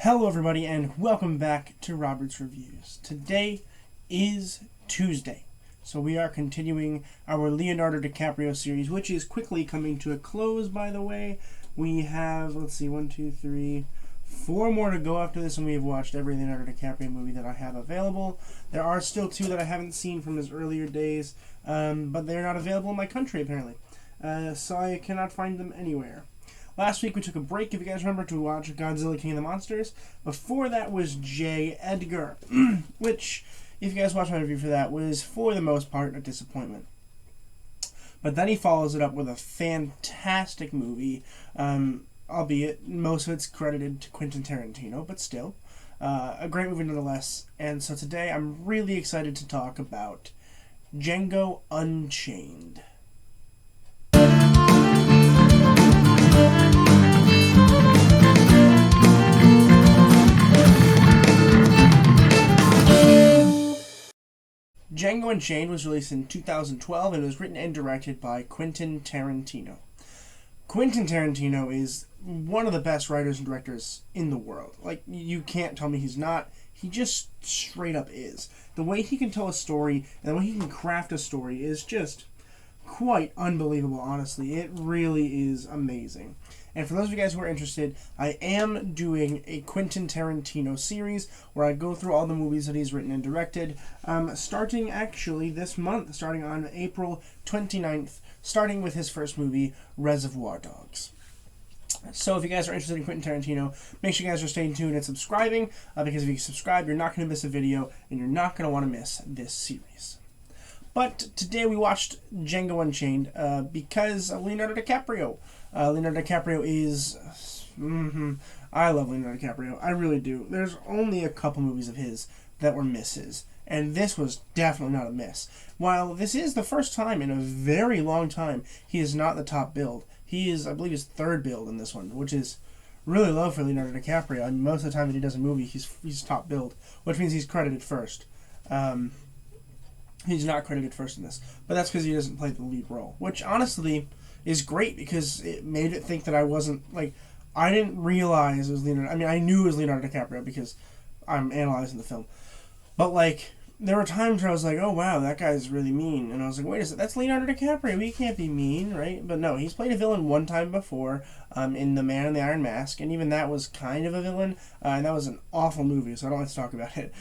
Hello everybody and welcome back to Robert's Reviews. Today is Tuesday, so we are continuing our Leonardo DiCaprio series, which is quickly coming to a close, by the way. We have, let's see, 4 more to go after this, and we have watched every Leonardo DiCaprio movie that I have available. There are still 2 that I haven't seen from his earlier days, but they're not available in my country apparently, so I cannot find them anywhere. Last week we took a break, if you guys remember, to watch Godzilla King of the Monsters. Before that was J. Edgar, which, if you guys watched my review for that, was for the most part a disappointment. But then he follows it up with a fantastic movie, albeit most of it's credited to Quentin Tarantino, but still, a great movie nonetheless. And so today I'm really excited to talk about Django Unchained. Django Unchained was released in 2012 and was written and directed by Quentin Tarantino. Quentin Tarantino is one of the best writers and directors in the world. Like, you can't tell me he's not. He just straight up is. The way he can tell a story and the way he can craft a story is just quite unbelievable, honestly. It really is amazing. And for those of you guys who are interested, I am doing a Quentin Tarantino series where I go through all the movies that he's written and directed, starting actually this month, starting on April 29th, starting with his first movie, Reservoir Dogs. So if you guys are interested in Quentin Tarantino, make sure you guys are staying tuned and subscribing, because if you subscribe, you're not going to miss a video, and you're not going to want to miss this series. But today we watched Django Unchained because of Leonardo DiCaprio. Leonardo DiCaprio is... I love Leonardo DiCaprio. I really do. There's only a couple movies of his that were misses, and this was definitely not a miss. While this is the first time in a very long time he is not the top billed. He is, I believe, his 3rd billed in this one, which is really low for Leonardo DiCaprio. I mean, most of the time that he does a movie, he's top billed, which means he's credited first. He's not credited first in this, but that's because he doesn't play the lead role, which honestly is great because it made it think that I wasn't, like, I didn't realize it was Leonardo. I mean, I knew it was Leonardo DiCaprio because I'm analyzing the film, but, like, there were times where I was like, oh wow, that guy's really mean, and I was like, wait a second, that's Leonardo DiCaprio, he can't be mean, right? But no, he's played a villain one time before, in The Man in the Iron Mask, and even that was kind of a villain, and that was an awful movie, so I don't like to talk about it,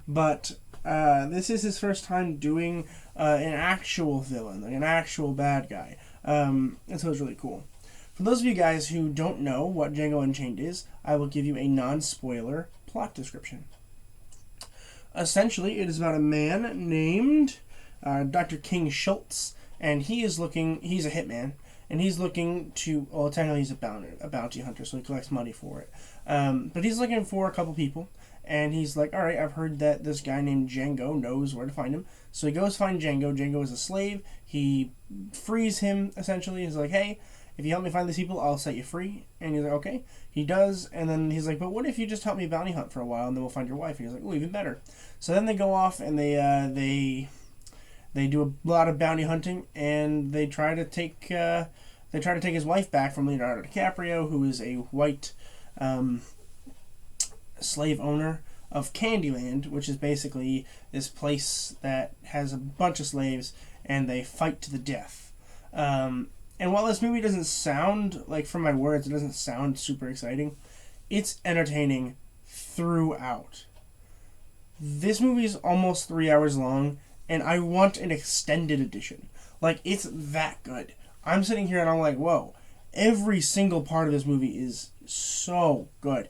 but this is his first time doing an actual villain, like an actual bad guy. And so it's really cool. For those of you guys who don't know what Django Unchained is, I will give you a non-spoiler plot description. Essentially, it is about a man named Dr. King Schultz, and he's a hitman, and he's looking to, well, technically he's a bounty hunter, so he collects money for it. But he's looking for a couple people. And he's like, alright, I've heard that this guy named Django knows where to find him. So he goes find Django. Django is a slave. He frees him, essentially. He's like, hey, if you help me find these people, I'll set you free. And he's like, okay. He does. And then he's like, but what if you just help me bounty hunt for a while, and then we'll find your wife? And he's like, oh, even better. So then they go off, and they do a lot of bounty hunting, and they try to take his wife back from Leonardo DiCaprio, who is a white slave owner of Candyland, which is basically this place that has a bunch of slaves and they fight to the death. And while this movie doesn't sound, like, from my words, it doesn't sound super exciting, it's entertaining throughout. This movie is almost 3 hours long, and I want an extended edition. Like, it's that good. I'm sitting here and I'm like, whoa, every single part of this movie is so good.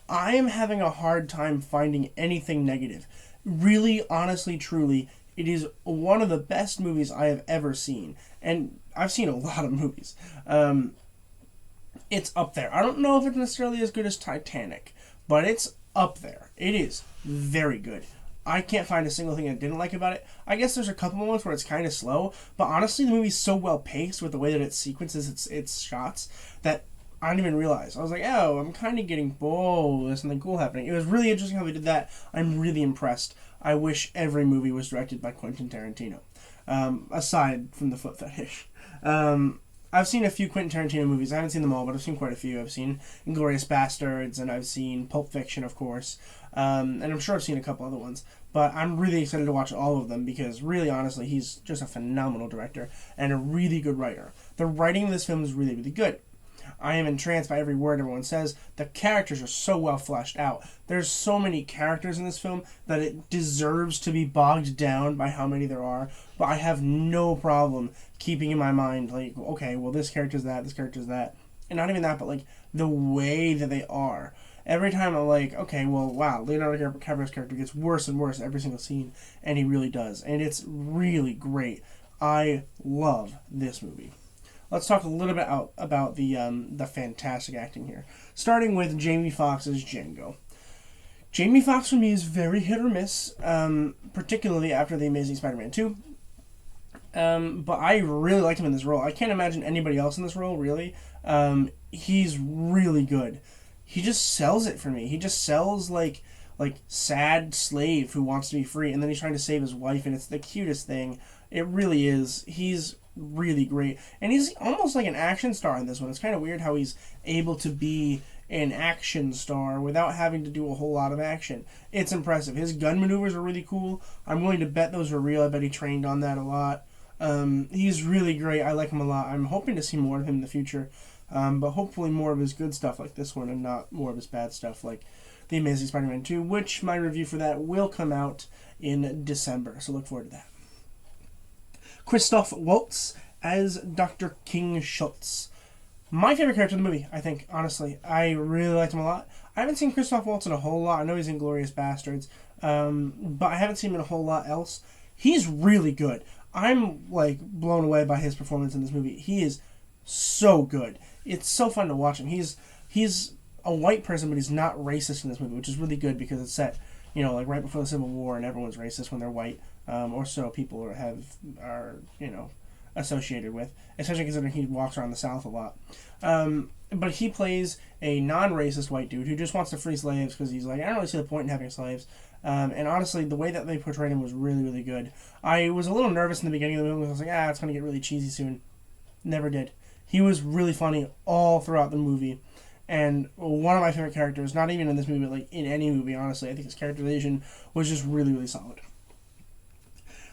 I am having a hard time finding anything negative. Really, honestly, truly, it is one of the best movies I have ever seen. And I've seen a lot of movies. It's up there. I don't know if it's necessarily as good as Titanic, but it's up there. It is very good. I can't find a single thing I didn't like about it. I guess there's a couple moments where it's kind of slow, but honestly, the movie's so well paced with the way that it sequences its shots that I didn't even realize. I was like, oh, I'm kind of getting, there's something cool happening. It was really interesting how they did that. I'm really impressed. I wish every movie was directed by Quentin Tarantino, aside from the foot fetish. I've seen a few Quentin Tarantino movies. I haven't seen them all, but I've seen quite a few. I've seen Inglourious Bastards, and I've seen Pulp Fiction, of course, and I'm sure I've seen a couple other ones. But I'm really excited to watch all of them because, really, honestly, he's just a phenomenal director and a really good writer. The writing of this film is really, really good. I am entranced by every word everyone says. The characters are so well fleshed out. There's so many characters in this film that it deserves to be bogged down by how many there are. But I have no problem keeping in my mind, like, okay, well, this character's that, this character's that. And not even that, but, like, the way that they are. Every time I'm like, okay, well, wow, Leonardo DiCaprio's character gets worse and worse every single scene. And he really does. And it's really great. I love this movie. Let's talk a little bit about the fantastic acting here. Starting with Jamie Foxx's Django. Jamie Foxx for me is very hit or miss, particularly after The Amazing Spider-Man 2. But I really liked him in this role. I can't imagine anybody else in this role, really. He's really good. He just sells it for me. He just sells like sad slave who wants to be free, and then he's trying to save his wife, and it's the cutest thing. It really is. He's really great, and he's almost like an action star in this one. It's kind of weird how he's able to be an action star without having to do a whole lot of action. It's impressive. His gun maneuvers are really cool. I'm willing to bet those are real. I bet he trained on that a lot. He's really great. I like him a lot. I'm hoping to see more of him in the future, but hopefully more of his good stuff like this one and not more of his bad stuff like The Amazing Spider-Man 2, which my review for that will come out in December, so look forward to that. Christoph Waltz as Dr. King Schultz. My favorite character in the movie, I think, honestly. I really liked him a lot. I haven't seen Christoph Waltz in a whole lot. I know he's in Inglourious Bastards, but I haven't seen him in a whole lot else. He's really good. I'm, like, blown away by his performance in this movie. He is so good. It's so fun to watch him. He's a white person, but he's not racist in this movie, which is really good because it's set, like right before the Civil War, and everyone's racist when they're white. Or so people are associated with, especially considering he walks around the South a lot. But he plays a non-racist white dude who just wants to free slaves because he's like, I don't really see the point in having slaves. And honestly, the way that they portrayed him was really, really good. I was a little nervous in the beginning of the movie. I was like, it's going to get really cheesy soon. Never did. He was really funny all throughout the movie. And one of my favorite characters, not even in this movie, but like in any movie, honestly, I think his characterization was just really, really solid.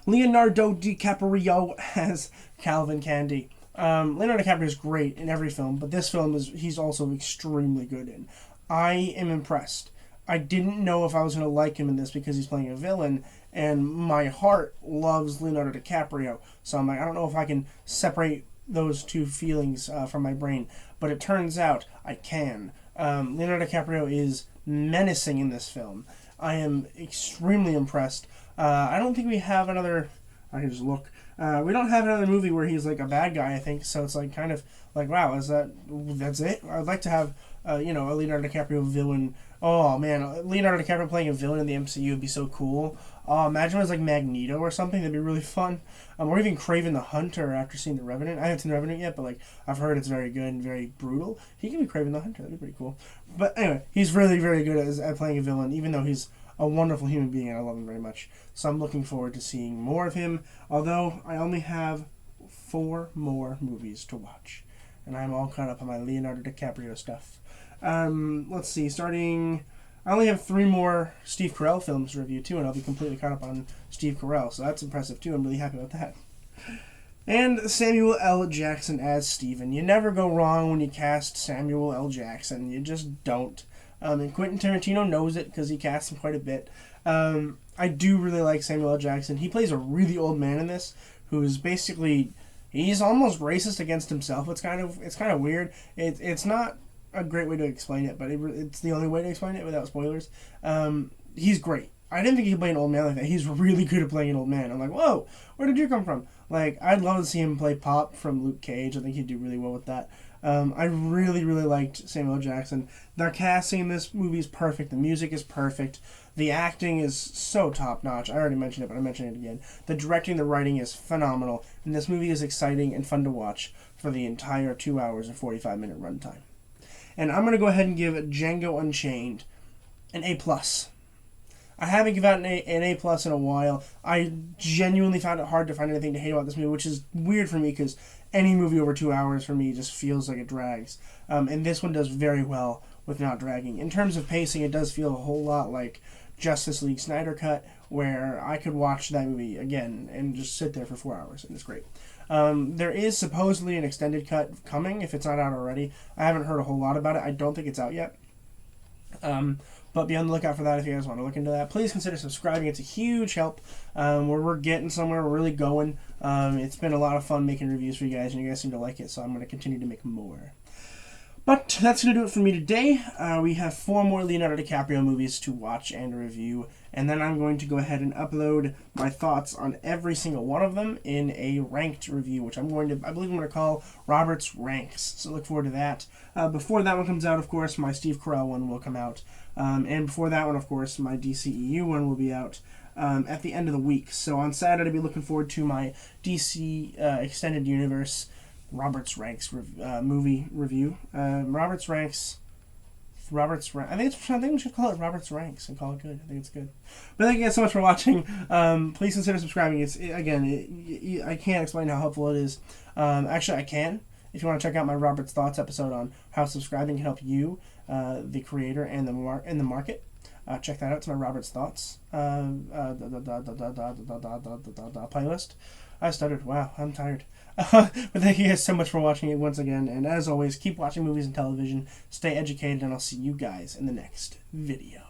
Leonardo DiCaprio as Calvin Candy. Leonardo DiCaprio is great in every film, but this film he's also extremely good in. I am impressed. I didn't know if I was going to like him in this because he's playing a villain, and my heart loves Leonardo DiCaprio. So I'm like, I don't know if I can separate those two feelings from my brain, but it turns out I can. Leonardo DiCaprio is menacing in this film. I am extremely impressed. I don't think we have another. I can just look. We don't have another movie where he's like a bad guy, I think. So it's like kind of like, wow, that's it? I'd like to have a Leonardo DiCaprio villain. Oh man, Leonardo DiCaprio playing a villain in the MCU would be so cool. Imagine it was like Magneto or something. That'd be really fun. Or even Kraven the Hunter after seeing The Revenant. I haven't seen The Revenant yet, but like I've heard it's very good and very brutal. He can be Kraven the Hunter. That'd be pretty cool. But anyway, he's really, very good at playing a villain, even though he's a wonderful human being and I love him very much. So I'm looking forward to seeing more of him, although I only have 4 more movies to watch. And I'm all caught up on my Leonardo DiCaprio stuff. Let's see, I only have 3 more Steve Carell films to review too, and I'll be completely caught up on Steve Carell, so that's impressive too. I'm really happy about that. And Samuel L. Jackson as Steven. You never go wrong when you cast Samuel L. Jackson. You just don't. And Quentin Tarantino knows it because he casts him quite a bit. I do really like Samuel L. Jackson. He plays a really old man in this who's basically, he's almost racist against himself. It's kind of weird. It's not a great way to explain it, but it's the only way to explain it without spoilers. He's great. I didn't think he could play an old man like that. He's really good at playing an old man. I'm like, whoa, where did you come from? Like, I'd love to see him play Pop from Luke Cage. I think he'd do really well with that. I really, really liked Samuel L. Jackson. Their casting in this movie is perfect. The music is perfect. The acting is so top-notch. I already mentioned it, but I mention it again. The directing, the writing is phenomenal. And this movie is exciting and fun to watch for the entire 2 hours and 45-minute runtime. And I'm going to go ahead and give Django Unchained an A+. I haven't given out an A+ in a while. I genuinely found it hard to find anything to hate about this movie, which is weird for me because any movie over 2 hours for me just feels like it drags. And this one does very well with not dragging. In terms of pacing, it does feel a whole lot like Justice League Snyder Cut, where I could watch that movie again and just sit there for 4 hours, and it's great. There is supposedly an extended cut coming, if it's not out already. I haven't heard a whole lot about it. I don't think it's out yet. But be on the lookout for that if you guys want to look into that. Please consider subscribing. It's a huge help. We're getting somewhere. We're really going. It's been a lot of fun making reviews for you guys, and you guys seem to like it, so I'm going to continue to make more. But that's going to do it for me today. We have 4 more Leonardo DiCaprio movies to watch and review, and then I'm going to go ahead and upload my thoughts on every single one of them in a ranked review, which I believe I'm going to call Robert's Ranks. So look forward to that. Before that one comes out, of course, my Steve Carell one will come out. And before that one, of course, my DCEU one will be out at the end of the week. So on Saturday, I'll be looking forward to my DC Extended Universe Robert's Ranks movie review. Robert's Ranks. I think we should call it Robert's Ranks and call it good. I think it's good. But thank you guys so much for watching. Please consider subscribing. I can't explain how helpful it is. Actually, I can. If you want to check out my Robert's Thoughts episode on how subscribing can help you, the creator, and the market, check that out. It's my Robert's Thoughts playlist. I stuttered. Wow, I'm tired. But thank you guys so much for watching it once again. And as always, keep watching movies and television. Stay educated, and I'll see you guys in the next video.